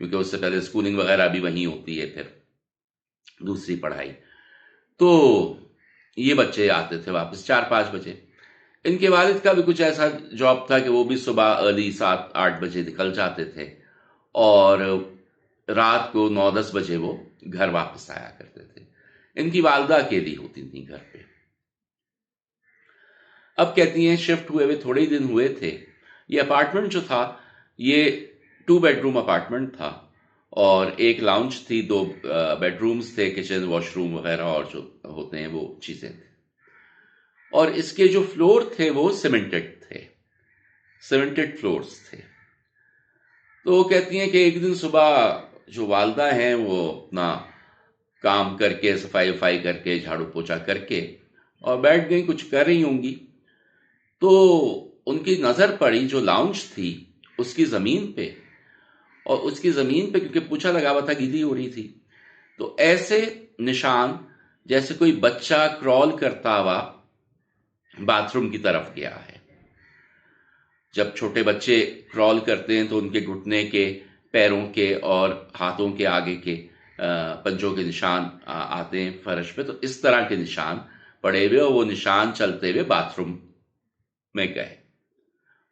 کیونکہ اس سے پہلے اسکولنگ وغیرہ بھی وہیں ہوتی ہے، پھر دوسری پڑھائی. تو یہ بچے آتے تھے واپس 4-5 بجے. ان کے والد کا بھی کچھ ایسا جاب تھا کہ وہ بھی صبح ارلی 7-8 بجے نکل جاتے تھے، اور رات کو 9-10 بجے وہ گھر واپس آیا کرتے تھے. ان کی والدہ اکیلی ہوتی تھیں گھر پہ. اب کہتی ہیں شفٹ ہوئے تھوڑے ہی دن ہوئے تھے. یہ اپارٹمنٹ جو تھا یہ 2 بیڈ روم اپارٹمنٹ تھا، اور ایک لاؤنج تھی، 2 بیڈ رومز تھے، کچن واش روم وغیرہ اور جو ہوتے ہیں وہ چیزیں تھیں. اور اس کے جو فلور تھے وہ سیمنٹڈ فلورز تھے. تو وہ کہتی ہیں کہ ایک دن صبح جو والدہ ہیں وہ اپنا کام کر کے، صفائی وفائی کر کے، جھاڑو پوچھا کر کے اور بیٹھ گئی، کچھ کر رہی ہوں گی. تو ان کی نظر پڑی جو لاؤنج تھی اس کی زمین پہ، اور اس کی زمین پہ کیونکہ پوچھا لگا ہوا تھا، گیلی ہو رہی تھی، تو ایسے نشان جیسے کوئی بچہ کرال کرتا ہوا باتھ روم کی طرف گیا ہے. جب چھوٹے بچے کرال کرتے ہیں تو ان کے گھٹنے کے، پیروں کے اور ہاتھوں کے آگے کے پنجوں کے نشان آتے ہیں فرش پہ، تو اس طرح کے نشان پڑے ہوئے، اور وہ نشان چلتے ہوئے باتھ روم میں گئے.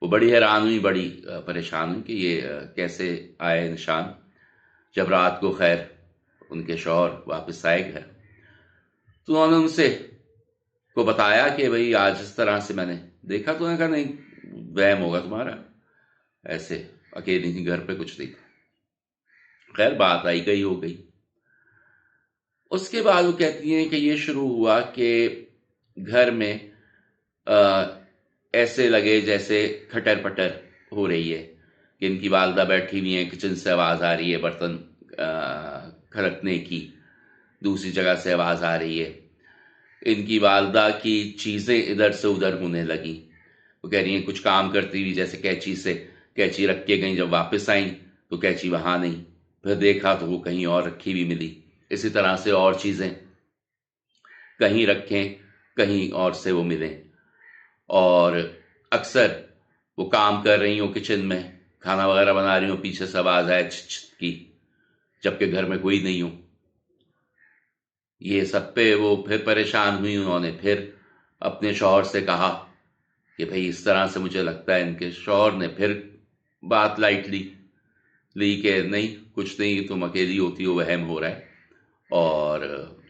وہ بڑی حیران ہوئی، بڑی پریشان ہوئی کہ یہ کیسے آئے نشان. جب رات کو خیر ان کے شوہر واپس آئے گھر، تو انہوں نے ان سے کو بتایا کہ بھئی آج اس طرح سے میں نے دیکھا. تو انہوں نے کہا نہیں، وہم ہوگا تمہارا، ایسے اکیلی ہی گھر پہ کچھ نہیں تھا. خیر بات آئی گئی ہو گئی. اس کے بعد وہ کہتی ہیں کہ یہ شروع ہوا کہ گھر میں ایسے لگے جیسے کھٹر پٹر ہو رہی ہے، کہ ان کی والدہ بیٹھی ہوئی ہیں، کچن سے آواز آ رہی ہے برتن کھڑکنے کی، دوسری جگہ سے آواز آ رہی ہے. ان کی والدہ کی چیزیں ادھر سے ادھر ہونے لگیں. وہ کہہ رہی ہیں کچھ کام کرتی ہوئی جیسے کینچی رکھ کے گئیں، جب واپس آئیں تو کینچی وہاں نہیں، پھر دیکھا تو وہ کہیں اور رکھی ہوئی ملی. اسی طرح سے اور چیزیں کہیں رکھیں، کہیں اور سے وہ ملیں. اور اکثر وہ کام کر رہی ہوں کچن میں، کھانا وغیرہ بنا رہی ہوں، پیچھے سے آواز آئے چھت چھت کی، جبکہ گھر میں کوئی نہیں ہو. یہ سب پہ وہ پھر پریشان ہوئی. انہوں نے پھر اپنے شوہر سے کہا کہ بھئی اس طرح سے مجھے لگتا ہے. ان کے شوہر نے پھر بات لائٹ لی کہ نہیں، کچھ نہیں، تم اکیلی ہوتی ہو، وہم ہو رہا ہے، اور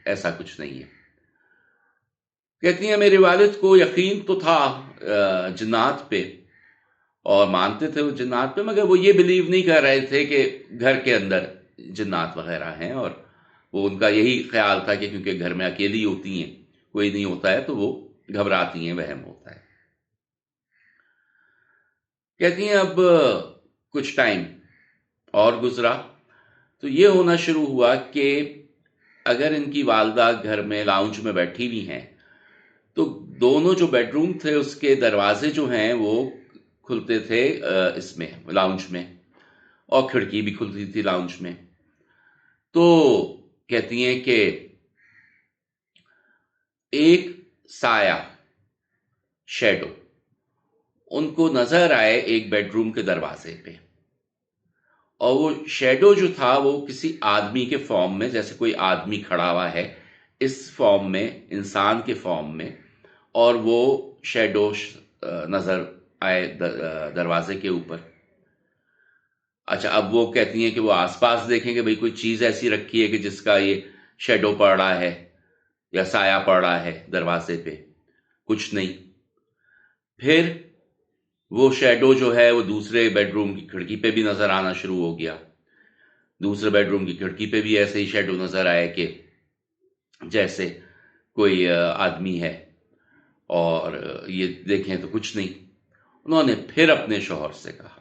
ایسا کچھ نہیں ہے. کہتی ہیں میرے والد کو یقین تو تھا جنات پہ، اور مانتے تھے وہ جنات پہ، مگر وہ یہ بلیو نہیں کر رہے تھے کہ گھر کے اندر جنات وغیرہ ہیں. اور وہ ان کا یہی خیال تھا کہ کیونکہ گھر میں اکیلی ہوتی ہیں، کوئی نہیں ہوتا ہے، تو وہ گھبراتی ہیں، وہم ہوتا ہے. کہتی ہیں اب کچھ ٹائم اور گزرا تو یہ ہونا شروع ہوا کہ اگر ان کی والدہ گھر میں لاؤنج میں بیٹھی ہوئی ہیں تو دونوں جو بیڈ روم تھے اس کے دروازے جو ہیں وہ کھلتے تھے اس میں لاؤنج میں، اور کھڑکی بھی کھلتی تھی لاؤنج میں. تو کہتی ہیں کہ ایک سایہ، شیڈو ان کو نظر آئے ایک بیڈ روم کے دروازے پہ. اور وہ شیڈو جو تھا وہ کسی آدمی کے فارم میں، جیسے کوئی آدمی کھڑا ہوا ہے اس فارم میں، انسان کے فارم میں، اور وہ شیڈو نظر آئے دروازے کے اوپر. اچھا، اب وہ کہتی ہیں کہ وہ آس پاس دیکھیں کہ بھئی کوئی چیز ایسی رکھی ہے کہ جس کا یہ شیڈو پڑ رہا ہے یا سایہ پڑ رہا ہے دروازے پہ. کچھ نہیں. پھر وہ شیڈو جو ہے وہ دوسرے بیڈ روم کی کھڑکی پہ بھی نظر آنا شروع ہو گیا. دوسرے بیڈ روم کی کھڑکی پہ بھی ایسے ہی شیڈو نظر آئے کہ جیسے کوئی آدمی ہے، اور یہ دیکھیں تو کچھ نہیں. انہوں نے پھر اپنے شوہر سے کہا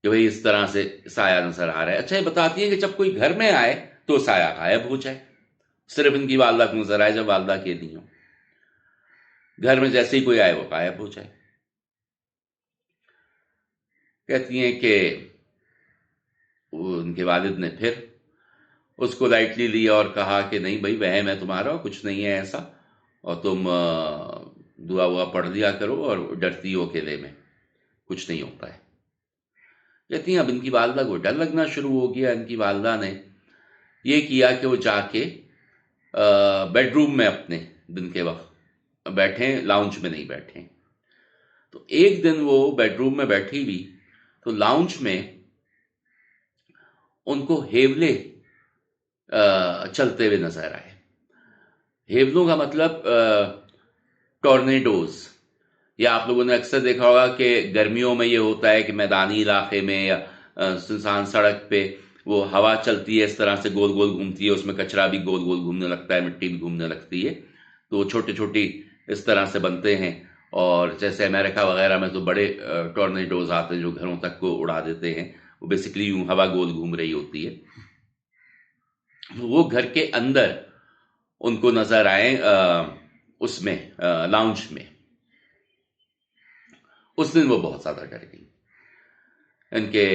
کہ بھئی اس طرح سے سایہ نظر آ رہا ہے. اچھا، یہ بتاتی ہے کہ جب کوئی گھر میں آئے تو سایہ غائب ہو جائے، صرف ان کی والدہ کو نظر آئے جب والدہ کے نہیں ہو. گھر میں جیسے ہی کوئی آئے وہ غائب ہو جائے. کہتی ہیں کہ ان کے والد نے پھر اس کو لائٹلی لیا اور کہا کہ نہیں بھائی، وہم ہے تمہارا، کچھ نہیں ہے ایسا، اور تم دعا وعا پڑھ لیا کرو، اور ڈرتی ہو اکیلے میں، کچھ نہیں ہوتا ہے. کہتی ہیں اب ان کی والدہ کو ڈر لگنا شروع ہو گیا. ان کی والدہ نے یہ کیا کہ وہ جا کے بیڈ روم میں اپنے دن کے وقت بیٹھیں، لاؤنج میں نہیں بیٹھیں. تو ایک دن وہ بیڈ روم میں بیٹھی ہوئی تو لاؤنج میں ان کو ہیولے چلتے ہوئے نظر آئے. ہیولوں کا مطلب ٹورنیڈوز. یا آپ لوگوں نے اکثر دیکھا ہوگا کہ گرمیوں میں یہ ہوتا ہے کہ میدانی علاقے میں یا سنسان سڑک پہ وہ ہوا چلتی ہے، اس طرح سے گول گول گھومتی ہے، اس میں کچرا بھی گول گول گھومنے لگتا ہے، مٹی بھی گھومنے لگتی ہے. تو وہ چھوٹی چھوٹی اس طرح سے بنتے ہیں. اور جیسے امریکہ وغیرہ میں تو بڑے ٹورنیڈوز آتے ہیں جو گھروں تک کو اڑا دیتے ہیں. وہ بیسکلی یوں ہوا گول گھوم رہی ہوتی ہے. وہ گھر کے اندر ان کو نظر آئے اس میں لاؤنج میں. اس دن وہ بہت زیادہ ڈر گئی. ان کے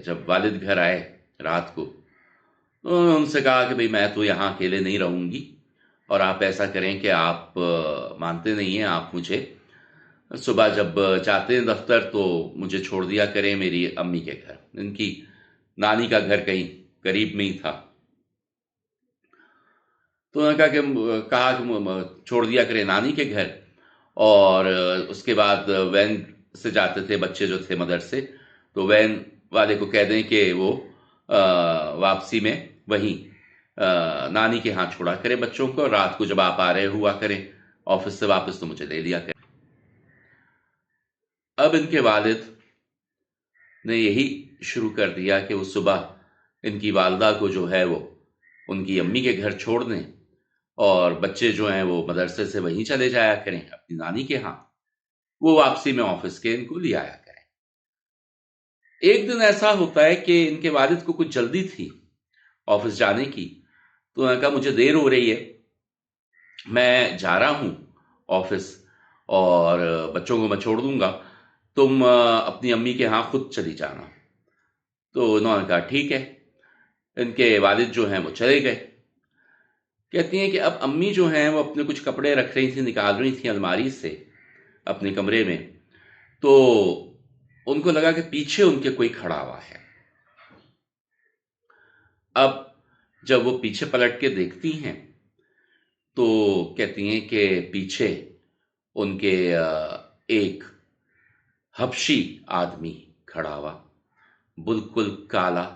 جب والد گھر آئے رات کو تو انہوں نے ان سے کہا کہ بھئی میں تو یہاں اکیلے نہیں رہوں گی، اور آپ ایسا کریں کہ آپ مانتے نہیں ہیں، آپ مجھے صبح جب جاتے ہیں دفتر تو مجھے چھوڑ دیا کریں میری امی کے گھر. ان کی نانی کا گھر کہیں قریب میں ہی تھا. تو انہوں نے کہا کہ چھوڑ دیا کریں نانی کے گھر، اور اس کے بعد وین سے جاتے تھے بچے جو تھے مدرسے، تو وین والے کو کہہ دیں کہ وہ واپسی میں وہیں نانی کے ہاں چھوڑا کرے بچوں کو، اور رات کو جب آپ آ رہے ہوا کریں آفس سے واپس تو مجھے لے لیا کریں. اب ان کے والد نے یہی شروع کر دیا کہ وہ صبح ان کی والدہ کو جو ہے وہ ان کی امی کے گھر چھوڑ دیں، اور بچے جو ہیں وہ مدرسے سے وہیں چلے جایا کریں اپنی نانی کے ہاں، وہ واپسی میں آفس کے ان کو لے آیا کریں. ایک دن ایسا ہوتا ہے کہ ان کے والد کو کچھ جلدی تھی آفس جانے کی. تو انہوں نے کہا مجھے دیر ہو رہی ہے، میں جا رہا ہوں آفس، اور بچوں کو میں چھوڑ دوں گا، تم اپنی امی کے ہاں خود چلی جانا. تو انہوں نے کہا ٹھیک ہے. ان کے والد جو ہیں وہ چلے گئے. کہتی ہیں کہ اب امی جو ہیں وہ اپنے کچھ کپڑے رکھ رہی تھیں، نکال رہی تھیں الماری سے اپنے کمرے میں. تو ان کو لگا کہ پیچھے ان کے کوئی کھڑا ہوا ہے. اب جب وہ پیچھے پلٹ کے دیکھتی ہیں تو کہتی ہیں کہ پیچھے ان کے ایک حبشی آدمی کھڑا ہوا، بالکل کالا،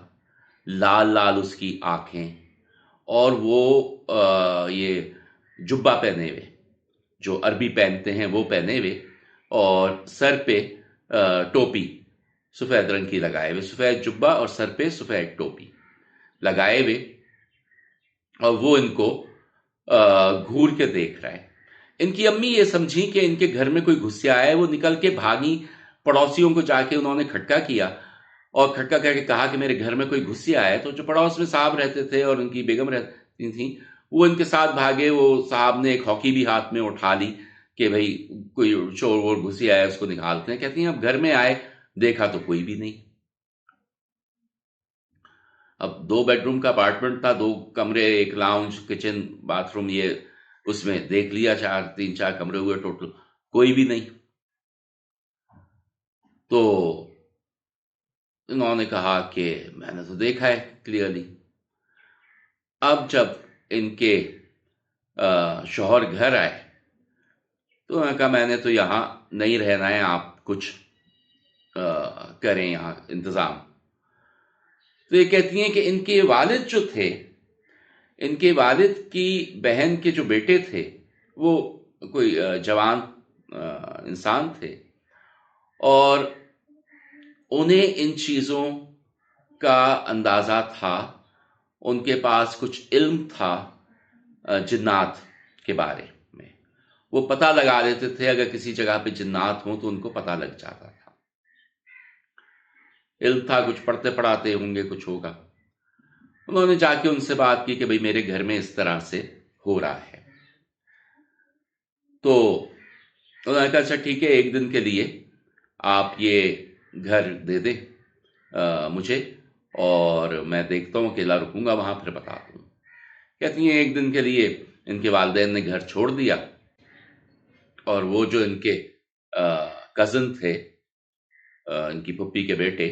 لال لال اس کی آنکھیں، اور وہ یہ جبہ پہنے ہوئے جو عربی پہنتے ہیں وہ پہنے ہوئے، اور سر پہ ٹوپی سفید رنگ کی لگائے ہوئے، سفید جبہ اور سر پہ سفید ٹوپی لگائے ہوئے، اور وہ ان کو گھور کے دیکھ رہا ہے. ان کی امی یہ سمجھی کہ ان کے گھر میں کوئی گھسیا ہے. وہ نکل کے بھاگی، پڑوسیوں کو جا کے انہوں نے کھٹکا کیا، اور کھٹکا کر کے کہا کہ میرے گھر میں کوئی گھسیا ہے. تو جو پڑوس میں صاحب رہتے تھے اور ان کی بیگم رہتی تھیں وہ ان کے ساتھ بھاگے. وہ صاحب نے ایک ہاکی بھی ہاتھ میں اٹھا لی کہ بھئی کوئی چور وور گھسیا ہے اس کو نکالتے ہیں. کہتی ہیں اب گھر میں آئے دیکھا تو کوئی بھی نہیں. اب 2 بیڈ روم کا اپارٹمنٹ تھا، 2 کمرے، ایک لاؤنج، کچن، باتھ روم، یہ اس میں دیکھ لیا، 3-4 کمرے ہوئے ٹوٹل، کوئی بھی نہیں. تو انہوں نے کہا کہ میں نے تو دیکھا ہے کلیئرلی. اب جب ان کے شوہر گھر آئے تو انہوں نے کہا میں نے تو یہاں نہیں رہنا ہے، آپ کچھ کریں یہاں انتظام. تو یہ کہتی ہیں کہ ان کے والد جو تھے، ان کے والد کی بہن کے جو بیٹے تھے وہ کوئی جوان انسان تھے، اور انہیں ان چیزوں کا اندازہ تھا. ان کے پاس کچھ علم تھا جنات کے بارے میں. وہ پتہ لگا لیتے تھے اگر کسی جگہ پہ جنات ہوں تو ان کو پتہ لگ جاتا تھا. علم تھا، کچھ پڑھتے پڑھاتے ہوں گے، کچھ ہوگا. انہوں نے جا کے ان سے بات کی کہ بھئی میرے گھر میں اس طرح سے ہو رہا ہے. تو انہوں نے کہا اچھا ٹھیک ہے، ایک دن کے لیے آپ یہ گھر دے دیں مجھے، اور میں دیکھتا ہوں اکیلا رکوں گا وہاں، پھر بتاتا ہوں. کہتی ہیں ایک دن کے لیے ان کے والدین نے گھر چھوڑ دیا، اور وہ جو ان کے کزن تھے، ان کی پھپھی کے بیٹے،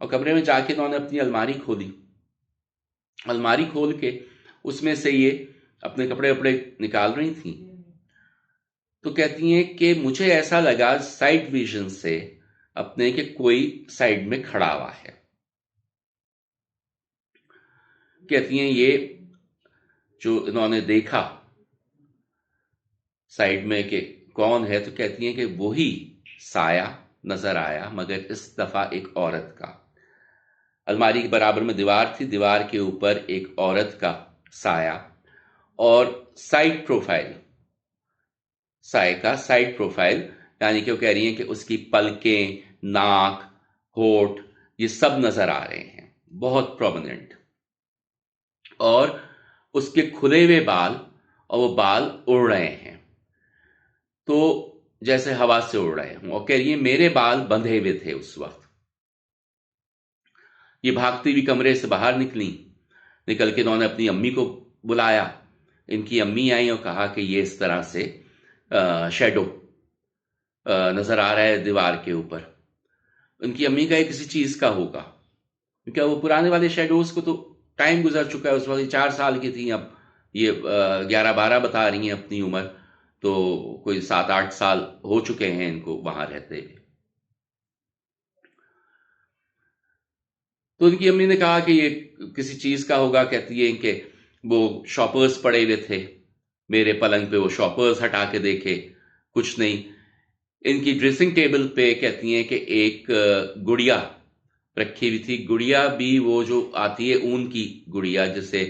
اور کمرے میں جا کے انہوں نے اپنی الماری کھولی، الماری کھول کے اس میں سے یہ اپنے کپڑے وپڑے نکال رہی تھیں، تو کہتی ہیں کہ مجھے ایسا لگا سائڈ ویژن سے اپنے کہ کوئی سائڈ میں کھڑا ہوا ہے. کہتی ہیں یہ جو انہوں نے دیکھا سائڈ میں کہ کون ہے، تو کہتی ہیں کہ وہی سایہ نظر آیا، مگر اس دفعہ ایک عورت کا. الماری کے برابر میں دیوار تھی، دیوار کے اوپر ایک عورت کا سایہ، اور سائڈ پروفائل، سائے کا سائڈ پروفائل، یعنی کہ وہ کہہ رہی ہیں کہ اس کی پلکیں، ناک، ہونٹ، یہ سب نظر آ رہے ہیں بہت پرومیننٹ، اور اس کے کھلے ہوئے بال، اور وہ بال اڑ رہے ہیں تو جیسے ہوا سے اڑ رہے ہوں، اور کہہ رہی ہیں میرے بال بندھے ہوئے تھے اس وقت. یہ بھاگتی ہوئی کمرے سے باہر نکلی، نکل کے انہوں نے اپنی امی کو بلایا. ان کی امی آئیں اور کہا کہ یہ اس طرح سے شیڈو نظر آ رہا ہے دیوار کے اوپر. ان کی امی کا یہ کسی چیز کا ہوگا، کیونکہ وہ پرانے والے شیڈوز کو تو ٹائم گزر چکا ہے، اس وقت 4 سال کی تھیں، اب یہ 11-12 بتا رہی ہیں اپنی عمر، تو کوئی 7-8 سال ہو چکے ہیں ان کو وہاں رہتے ہوئے. تو ان کی امی نے کہا کہ یہ کسی چیز کا ہوگا. کہتی ہے کہ وہ شاپرز پڑے ہوئے تھے میرے پلنگ پہ، وہ شاپرز ہٹا کے دیکھے، کچھ نہیں. ان کی ڈریسنگ ٹیبل پہ کہتی ہیں کہ ایک گڑیا رکھی ہوئی تھی. گڑیا بھی وہ جو آتی ہے اون کی گڑیا، جسے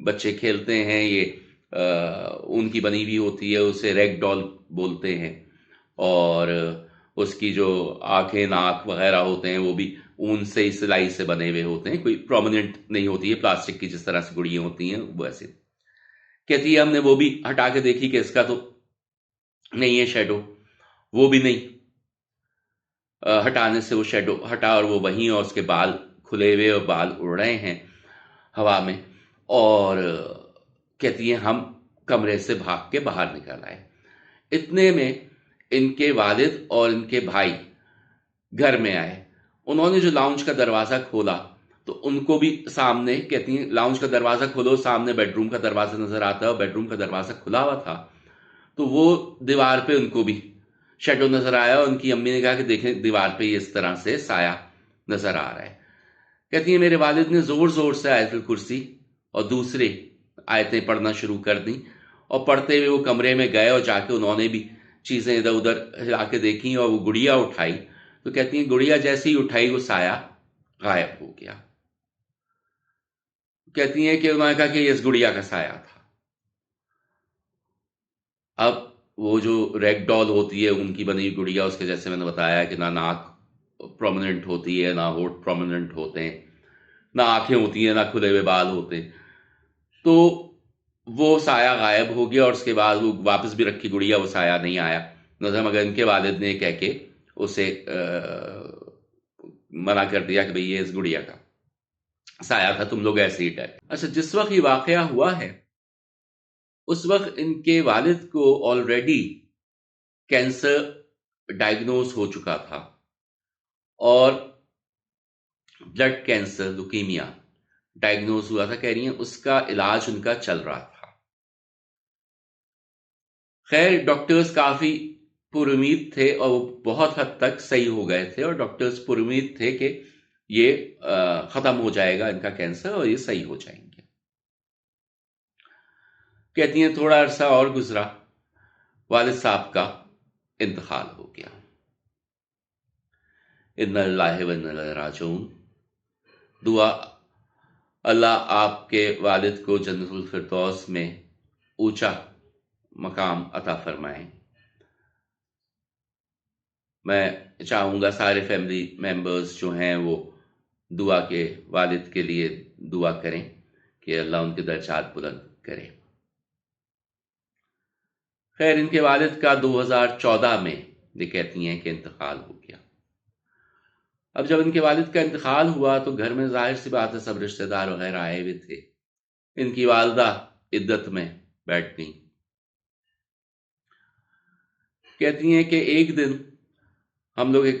بچے کھیلتے ہیں، یہ اون کی بنی ہوئی ہوتی ہے، اسے ریگ ڈال بولتے ہیں، اور اس کی جو آنکھیں، ناک وغیرہ ہوتے ہیں وہ بھی اون سے سلائی سے بنے ہوئے ہوتے ہیں، کوئی پرومیننٹ نہیں ہوتی ہے پلاسٹک کی جس طرح سے گڑیاں ہوتی ہیں وہ ایسے. کہتی ہے ہم نے وہ بھی ہٹا کے دیکھی کہ اس کا تو نہیں ہے شیڈو، وہ بھی نہیں. ہٹانے سے وہ شیڈو ہٹا اور وہ وہیں، اور اس کے بال کھلے ہوئے اور بال اڑ رہے ہیں ہوا میں. اور کہتی ہیں ہم کمرے سے بھاگ کے باہر نکل آئے. اتنے میں ان کے والد اور ان کے بھائی گھر میں آئے. انہوں نے جو لاؤنج کا دروازہ کھولا تو ان کو بھی سامنے، کہتی ہیں لاؤنج کا دروازہ کھولو، سامنے بیڈ روم کا دروازہ نظر آتا ہے، اور بیڈ روم کا دروازہ کھلا ہوا تھا، تو وہ دیوار پہ ان کو بھی شیڈو نظر آیا. اور ان کی امی نے کہا کہ دیکھیں دیوار پہ یہ اس طرح سے سایہ نظر آ رہا ہے. کہتی ہیں میرے والد نے زور زور سے آیت الکرسی اور دوسرے آیتیں پڑھنا شروع کر دیں، اور پڑھتے ہوئے وہ کمرے میں گئے، اور جا کے انہوں نے بھی چیزیں ادھر ادھر ہلا کے دیکھیں، اور وہ گڑیا اٹھائی. تو کہتی ہیں گڑیا جیسے ہی اٹھائی وہ سایہ غائب ہو گیا. کہتی ہیں کہ انہوں نے کہا کہ یہ اس گڑیا کا سایہ تھا. اب وہ جو ریگ ڈال ہوتی ہے ان کی بنی ہوئی گڑیا، اس کے جیسے میں نے بتایا کہ نہ ناک پرومیننٹ ہوتی ہے، نہ ہونٹ پرومیننٹ ہوتے ہیں، نہ آنکھیں ہوتی ہیں، نہ کھلے ہوئے بال ہوتے ہیں. تو وہ سایہ غائب ہو گیا، اور اس کے بعد وہ واپس بھی رکھی گڑیا، وہ سایہ نہیں آیا نظر، مگر ان کے والد نے کہہ کے اسے منع کر دیا کہ بھئی یہ اس گڑیا کا سایہ تھا، تم لوگ ایسے ہی ڈر. اچھا، جس وقت یہ واقعہ ہوا ہے اس وقت ان کے والد کو آلریڈی کینسر ڈائگنوز ہو چکا تھا، اور بلڈ کینسر، لوکیمیا ڈائگنوز ہوا تھا. کہہ رہی ہیں اس کا علاج ان کا چل رہا تھا. خیر ڈاکٹرز کافی پر امید تھے، اور وہ بہت حد تک صحیح ہو گئے تھے، اور ڈاکٹرز پر امید تھے کہ یہ ختم ہو جائے گا ان کا کینسر، اور یہ صحیح ہو جائیں گے. کہتی ہیں تھوڑا عرصہ اور گزرا، والد صاحب کا انتقال ہو گیا. انا للہ و انا الیہ راجعون. دعا اللہ آپ کے والد کو جنت الفردوس میں اونچا مقام عطا فرمائیں. میں چاہوں گا سارے فیملی ممبرز جو ہیں وہ دعا کے والد کے لیے دعا کریں کہ اللہ ان کے درجات بلند کرے. خیر ان کے والد کا 2014 میں یہ کہتی ہیں کہ انتقال ہو گیا. اب جب ان کے والد کا انتقال ہوا تو گھر میں ظاہر سی بات ہے سب رشتہ دار وغیرہ آئے ہوئے تھے. ان کی والدہ عدت میں بیٹھ گئیں. کہتی ہیں کہ ایک دن ہم لوگ ایک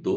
2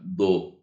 2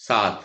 7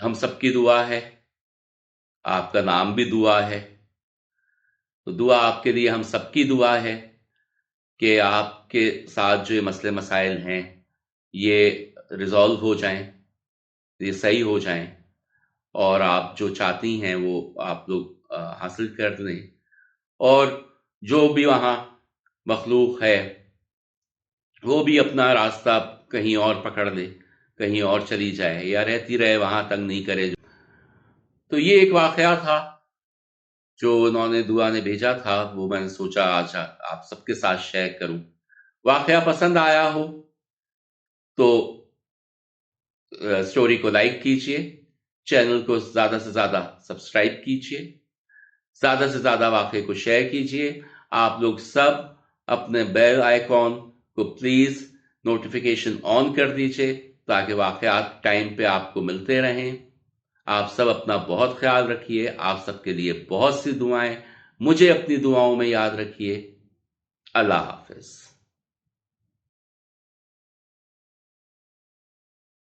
ہم سب کی دعا ہے، آپ کا نام بھی دعا ہے، تو دعا آپ کے لیے ہم سب کی دعا ہے کہ آپ کے ساتھ جو یہ مسئلے مسائل ہیں یہ ریزالو ہو جائیں، یہ صحیح ہو جائیں، اور آپ جو چاہتی ہیں وہ آپ لوگ حاصل کر لیں، اور جو بھی وہاں مخلوق ہے وہ بھی اپنا راستہ کہیں اور پکڑ لے، کہیں اور چلی جائے یا رہتی رہے، وہاں تنگ نہیں کرے۔ تو یہ ایک واقعہ تھا جو انہوں نے دعا نے بھیجا تھا، وہ میں نے سوچا آج آپ سب کے ساتھ شیئر کروں۔ واقعہ پسند آیا ہو تو سٹوری کو لائک کیجئے، چینل کو زیادہ سے زیادہ سبسکرائب کیجئے، زیادہ سے زیادہ واقعے کو شیئر کیجئے۔ آپ لوگ سب اپنے بیل آئیکن کو پلیز نوٹیفیکیشن آن کر دیجئے تاکہ واقعات ٹائم پہ آپ کو ملتے رہیں۔ آپ سب اپنا بہت خیال رکھیے، آپ سب کے لیے بہت سی دعائیں، مجھے اپنی دعاؤں میں یاد رکھیے۔ اللہ حافظ۔